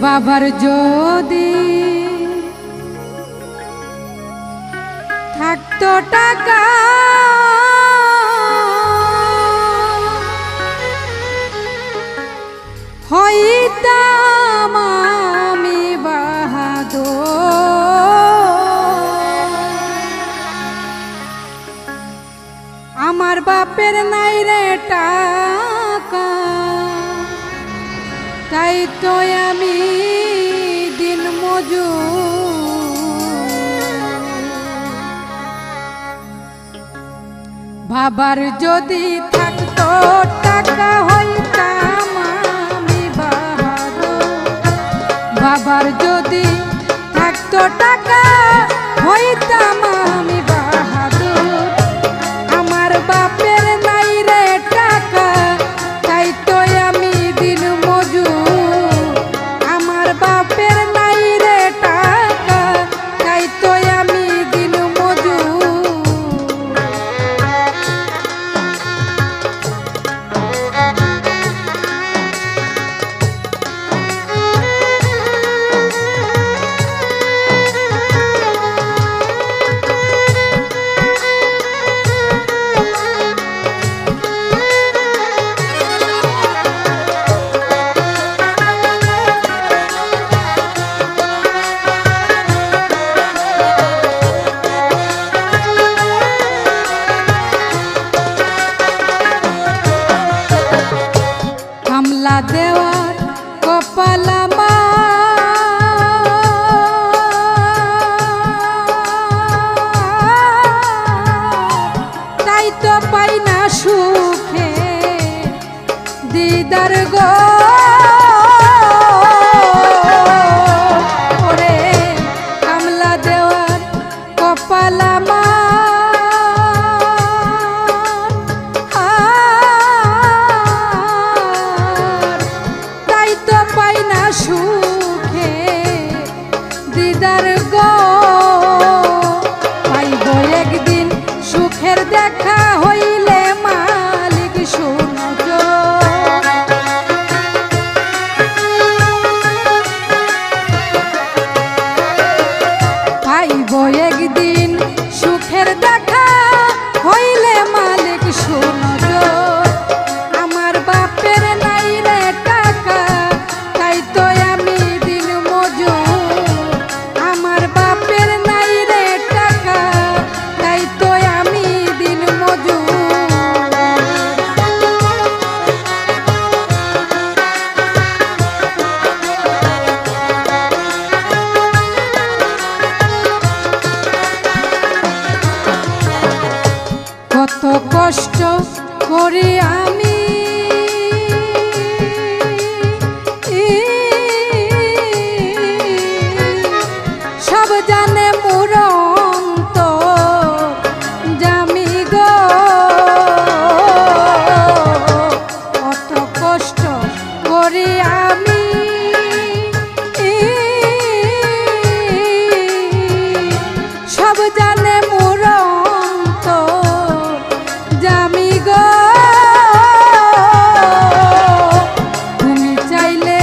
বাবার যদি থাকতো টাকা হইতাম আমি বাহাদুর। আমার বাপের নাই রে টাকা, তাই তো আমি দিন মজুর। বাবার যদি থাকতো টাকা হইতাম আমি বাহাদুর। বাবার যদি থাকতো টাকা হইতাম আমি বাহাদুর। আমার বাপের নাই রে টাকা, তাই তো আমি দিন মজুর। আমার বাপের নাই রে টাকা, তাই তো আমি দিন মজুর। কামলা দেওয়ার কপাল আমার, তাই তো পাই না সুখে দিদার গো। ওরে কামলা দেওয়ার কপাল আমার, সুখে দিদার গো। পাইব একদিন সুখের দেখা হইলে মালিক শুনজ। পাইব একদিন সুখের দেখা হইলে মালিক শুনজ। আমার বাপের নাই রে টাকা, তাই তো আমি দিন মজুর। আমার বাপের নাই রে টাকা, তাই তো আমি দিন মজুর। কত কষ্ট করি আমি সব জানে মুরন্ত জামি গো। কত কষ্ট করি আমি সব জানে মুরন্ত জামি গো। তুমি চাইলে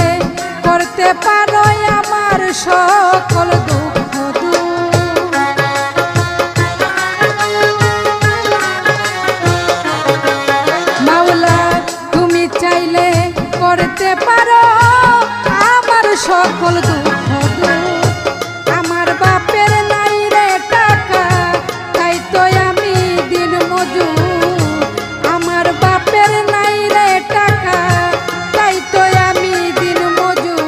করতে পারো আমার সকল দুঃখ দূর। মাওলা তুমি চাইলে করতে পারো আমার সকল দুঃখ দূর। আমার বাপের নাই রে টাকা, তাই তো আমি দিন মজুর। আমার বাপের নাই রে টাকা, তাই তো আমি দিন মজুর।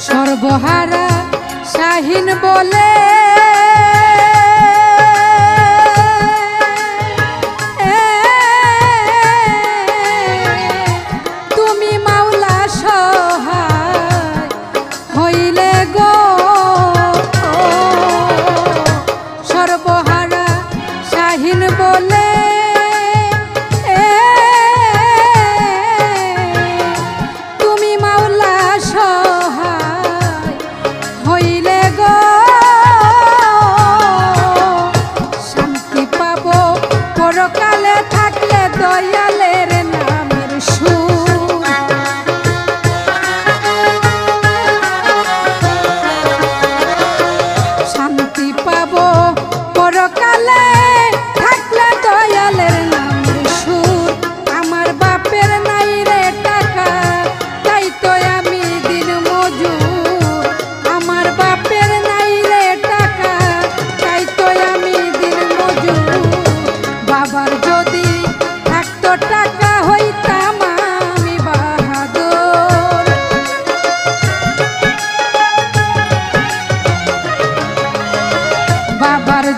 সর্বহারা শাহিন বলে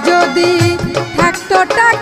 যদি থাকতো টাকা